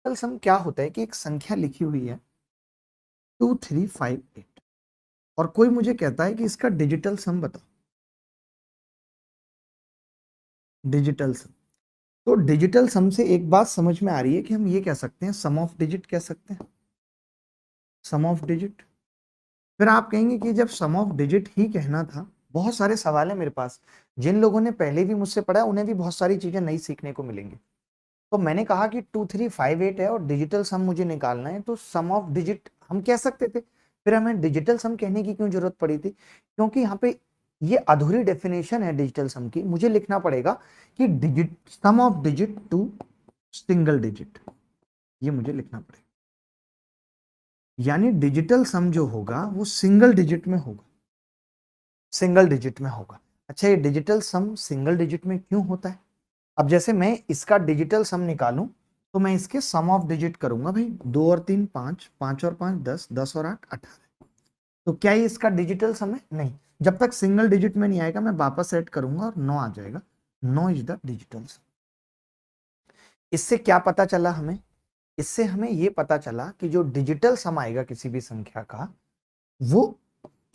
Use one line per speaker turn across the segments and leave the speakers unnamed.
Digital सम क्या होता है कि एक संख्या लिखी हुई है 2358 और कोई मुझे कहता है कि इसका डिजिटल सम बताओ। डिजिटल सम, तो डिजिटल सम से एक बात समझ में आ रही है कि हम ये कह सकते हैं सम ऑफ डिजिट कह सकते हैं, सम ऑफ डिजिट। फिर आप कहेंगे कि जब सम ऑफ डिजिट ही कहना था, बहुत सारे सवाल है मेरे पास। जिन लोगों ने पहले भी मुझसे पढ़ा उन्हें भी बहुत सारी चीजें नई सीखने को मिलेंगी। तो मैंने कहा कि 2358 है और डिजिटल सम मुझे निकालना है, तो सम ऑफ डिजिट हम कह सकते थे। फिर हमें डिजिटल सम कहने की क्यों जरूरत पड़ी थी? क्योंकि यहाँ पे ये अधूरी डेफिनेशन है डिजिटल सम की। मुझे लिखना पड़ेगा कि digit sum of digit to single digit, ये मुझे लिखना पड़ेगा। यानी डिजिटल सम जो होगा वो सिंगल डिजिट में होगा, सिंगल डिजिट में होगा। अच्छा, ये डिजिटल सम सिंगल डिजिट में क्यों होता है? अब जैसे मैं इसका डिजिटल सम निकालूं तो मैं इसके सम ऑफ डिजिट करूंगा भाई, 2 और 3 5, 5 और 5 10, 10 और 8 18। तो क्या ये इसका डिजिटल सम है? नहीं। जब तक सिंगल डिजिट में नहीं आएगा मैं वापस ऐड करूंगा और 9 आ जाएगा। 9 इज द डिजिटल सम। इससे क्या पता चला हमें? इससे हमें ये पता चला कि जो डिजिटल सम आएगा किसी भी संख्या का, वो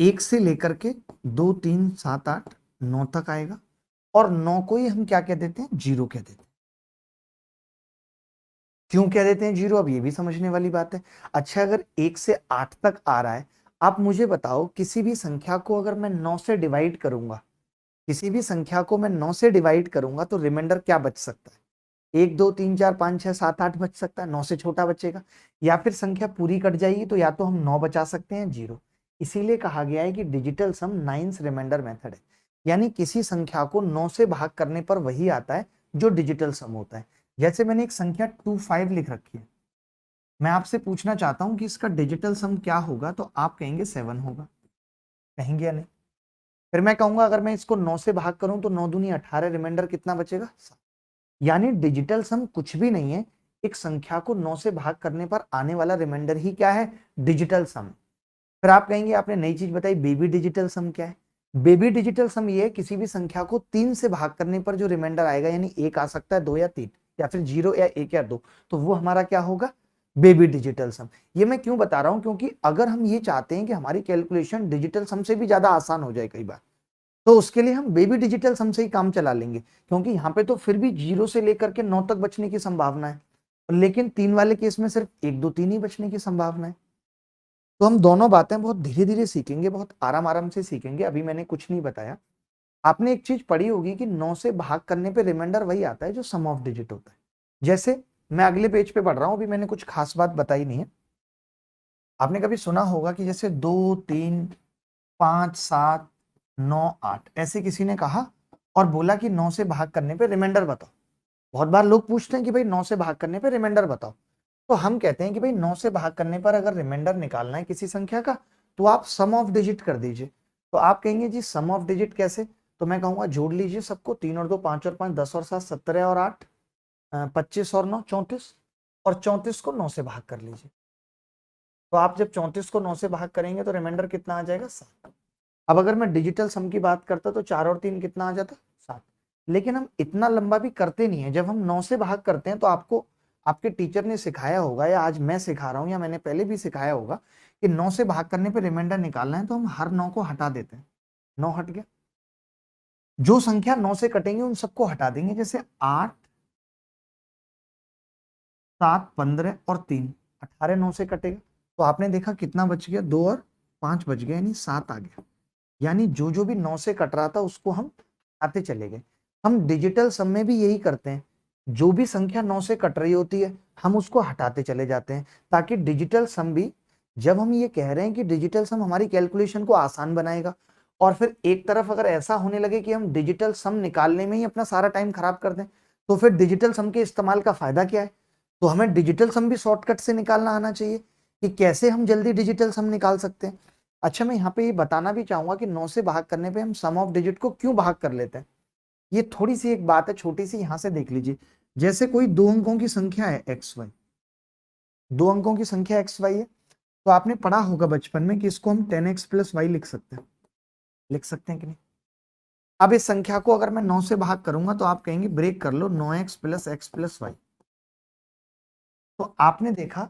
1 से लेकर के 2 3 7 8 9 तक आएगा। और 9 को ही हम क्या कह देते हैं? जीरो कह देते हैं। क्यों कह देते हैं जीरो? अब ये भी समझने वाली बात है। अच्छा, अगर 1 से 8 तक आ रहा है, आप मुझे बताओ किसी भी संख्या को अगर मैं 9 से डिवाइड करूंगा, किसी भी संख्या को मैं 9 से डिवाइड करूंगा तो रिमाइंडर क्या बच सकता है? 1 2 3 4 5 6 7 8 बच सकता है, 9 से छोटा बचेगा। या फिर संख्या पूरी कट जाएगी तो या तो हम 9 बचा सकते हैं जीरो। इसीलिए कहा गया है कि डिजिटल सम नाइन्स रिमाइंडर मेथड है। यानी किसी संख्या को 9 से भाग करने पर वही आता है जो डिजिटल सम होता है। जैसे मैंने एक संख्या 25 लिख रखी है, मैं आपसे पूछना चाहता हूं कि इसका डिजिटल सम क्या होगा, तो आप कहेंगे 7 होगा। कहेंगे या नहीं? फिर मैं कहूंगा अगर मैं इसको 9 से भाग करूं तो 9 दूनी 18, रिमाइंडर कितना बचेगा? 7। यानी डिजिटल सम कुछ भी नहीं है, एक संख्या को 9 से भाग करने पर आने वाला रिमाइंडर ही क्या है? डिजिटल सम। फिर आप कहेंगे आपने नई चीज बताई, बेबी डिजिटल सम क्या है? बेबी डिजिटल सम ये है किसी भी संख्या को 3 से भाग करने पर जो रिमाइंडर आएगा, यानी 1 आ सकता है, 2 या 3, या फिर 0 या 1 या 2, तो वो हमारा क्या होगा? बेबी डिजिटल सम। ये मैं क्यों बता रहा हूं? क्योंकि अगर हम ये चाहते हैं कि हमारी कैलकुलेशन डिजिटल सम से भी ज्यादा आसान हो जाए कई बार, तो उसके लिए हम बेबी डिजिटल सम से ही काम चला लेंगे। क्योंकि यहाँ पे तो फिर भी 0 से लेकर के 9 तक बचने की संभावना है, लेकिन 3 वाले केस में सिर्फ 1 2 3 ही बचने की संभावना है। तो हम दोनों बातें बहुत धीरे धीरे सीखेंगे, बहुत आराम आराम से सीखेंगे। अभी मैंने कुछ नहीं बताया। आपने एक चीज पढ़ी होगी कि 9 से भाग करने पे रिमाइंडर वही आता है जो सम ऑफ डिजिट होता है। जैसे मैं अगले पेज पे पढ़ रहा हूं, अभी मैंने कुछ खास बात बताई नहीं है। आपने कभी सुना होगा कि जैसे 2 3 5 7 9 8 ऐसे किसी ने कहा और बोला कि 9 से भाग करने पे रिमाइंडर बताओ। बहुत बार लोग पूछते हैं कि भाई 9 से भाग करने पे रिमाइंडर बताओ। तो हम कहते हैं कि भाई 9 से भाग करने पर अगर रिमाइंडर निकालना है किसी संख्या का, तो आप सम ऑफ डिजिट कर दीजिए। तो आप कहेंगे जी सम ऑफ डिजिट कैसे? तो मैं कहूंगा जोड़ लीजिए सबको, 3 और 2 5 और 5 10 और 7 17 और 8 25 और 9 34, और 34 को 9 से भाग कर लीजिए। तो आप जब 34 को 9 से भाग करेंगे तो रिमाइंडर कितना आ जाएगा? 7। अब अगर मैं डिजिटल सम की बात करता तो 4 और 3 कितना आ जाता? 7। लेकिन हम इतना लंबा भी करते नहीं है। जब हम 9 से भाग करते हैं तो आपको आपके टीचर ने सिखाया होगा, या आज मैं सिखा रहा हूं, या मैंने पहले भी सिखाया होगा कि 9 से भाग करने पे रिमाइंडर निकालना है तो हम हर 9 को हटा देते हैं। 9 हट गया, जो संख्या 9 से कटेंगे उन सबको हटा देंगे। जैसे 8 7 15 और 3, 18 9 से कटेगा तो आपने देखा कितना बच गया? 2 और 5 बच गया, यानी 7 आ गया। यानी जो जो भी 9 से कट रहा था उसको हम आते चले गए। हम डिजिटल सम में भी यही करते हैं, जो भी संख्या 9 से कट रही होती है हम उसको हटाते चले जाते हैं, ताकि डिजिटल सम भी, जब हम ये कह रहे हैं कि डिजिटल सम हमारी कैलकुलेशन को आसान बनाएगा, और फिर एक तरफ अगर ऐसा होने लगे कि हम डिजिटल सम निकालने में ही अपना सारा टाइम खराब कर दें, तो फिर डिजिटल सम के इस्तेमाल का फायदा क्या है? तो हमें डिजिटल सम भी शॉर्टकट से निकालना आना चाहिए कि कैसे हम जल्दी डिजिटल सम निकाल सकते हैं। अच्छा, मैं यहाँ पे ये बताना भी चाहूंगा कि 9 से भाग करने पे हम सम ऑफ डिजिट को क्यों भाग कर लेते हैं। ये थोड़ी सी एक बात है छोटी सी, यहां से देख लीजिए। जैसे कोई 2 अंकों की संख्या है एक्स वाई, 2 अंकों की संख्या एक्स वाई है, तो आपने पढ़ा होगा बचपन में कि इसको हम 10x प्लस वाई लिख सकते हैं। लिख सकते हैं कि नहीं? अब इस संख्या को अगर मैं 9 से भाग करूंगा तो आप कहेंगे ब्रेक कर लो, 9x plus x plus y. तो आपने देखा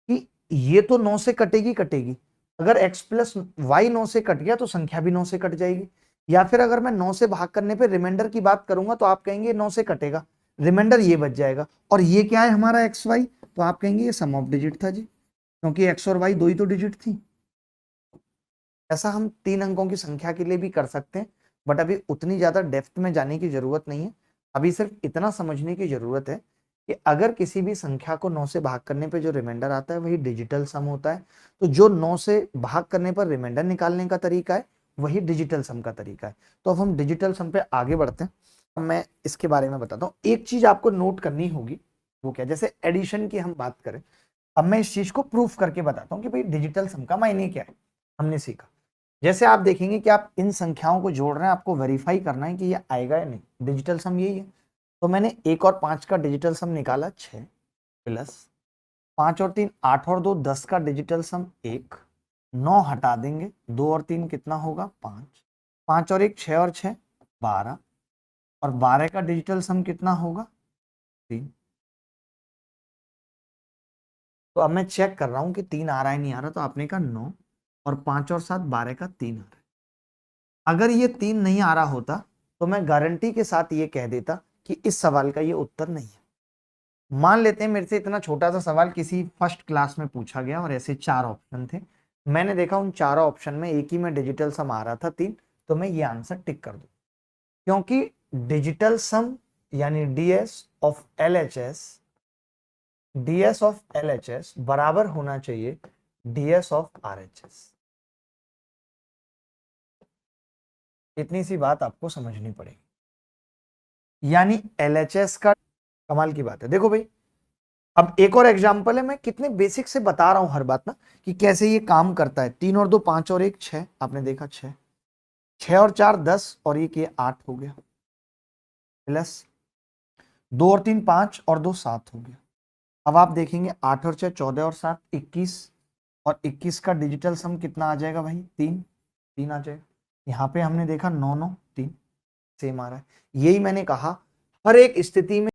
कि ये तो 9 से कटेगी कटेगी, अगर x प्लस वाई 9 से कट गया तो संख्या भी 9 से कट जाएगी। या फिर अगर मैं 9 से भाग करने पे रिमाइंडर की बात करूंगा तो आप कहेंगे 9 से कटेगा, रिमाइंडर ये बच जाएगा, और ये क्या है हमारा एक्स वाई, तो आप कहेंगे ये सम ऑफ डिजिट था जी, क्योंकि एक्स और वाई दो ही तो डिजिट थी। ऐसा हम 3 अंकों की संख्या के लिए भी कर सकते हैं, बट अभी उतनी ज्यादा डेप्थ में जाने की जरूरत नहीं है। अभी सिर्फ इतना समझने की जरूरत है कि अगर किसी भी संख्या को 9 से भाग करने पे जो रिमाइंडर आता है वही डिजिटल सम होता है, तो जो 9 से भाग करने पर रिमाइंडर निकालने का तरीका है वही डिजिटल सम का तरीका है। तो अब हम डिजिटल सम पे आगे बढ़ते हैं। अब मैं इसके बारे में बताता हूँ। एक चीज आपको नोट करनी होगी, वो क्या, जैसे एडिशन की हम बात करें, अब मैं इस चीज को प्रूफ करके बताता हूँ कि भाई डिजिटल सम का मायने क्या है। हमने सीखा, जैसे आप देखेंगे कि आप इन संख्याओं को जोड़ रहे हैं, आपको वेरीफाई करना है कि ये आएगा या नहीं, डिजिटल सम यही है। तो मैंने 1 और 5 का डिजिटल सम निकाला 6 प्लस 5 और 3 8 और 2 10 का डिजिटल सम 1, 9 हटा देंगे, 2 और 3 कितना होगा 5, 5 और 1 6 और 6 12, और 12 का डिजिटल सम कितना होगा 3। तो अब मैं चेक कर रहा हूं कि 3 आ रहा है नहीं आ रहा, तो आपने कहा 9 और 5 और 7 12 का 3 आ रहा है। अगर ये 3 नहीं आ रहा होता तो मैं गारंटी के साथ ये कह देता कि इस सवाल का ये उत्तर नहीं है। मान लेते हैं मेरे से इतना छोटा सा सवाल किसी फर्स्ट क्लास में पूछा गया और ऐसे 4 ऑप्शन थे, मैंने देखा उन चारों ऑप्शन में एक ही में डिजिटल सम आ रहा था 3, तो मैं ये आंसर टिक कर दूं, क्योंकि डिजिटल सम यानी डीएस ऑफ एलएचएस बराबर होना चाहिए डीएस ऑफ आरएचएस। इतनी सी बात आपको समझनी पड़ेगी, यानी एलएचएस का, कमाल की बात है। देखो भाई, अब एक और एग्जांपल है, मैं कितने बेसिक से बता रहा हूं हर बात ना कि कैसे ये काम करता है। 3 और 2 5 और 1 6, आपने देखा 6, 6 और 4 10 और 1 ये 8 हो गया, प्लस 2 और 3 5 और 2 7 हो गया। अब आप देखेंगे 8 और 6 14 और 7 21, और 21 का डिजिटल सम कितना आ जाएगा भाई 3, 3 आ जाएगा। यहाँ पे हमने देखा 9 9 3 सेम आ रहा है। यही मैंने कहा हर एक स्थिति में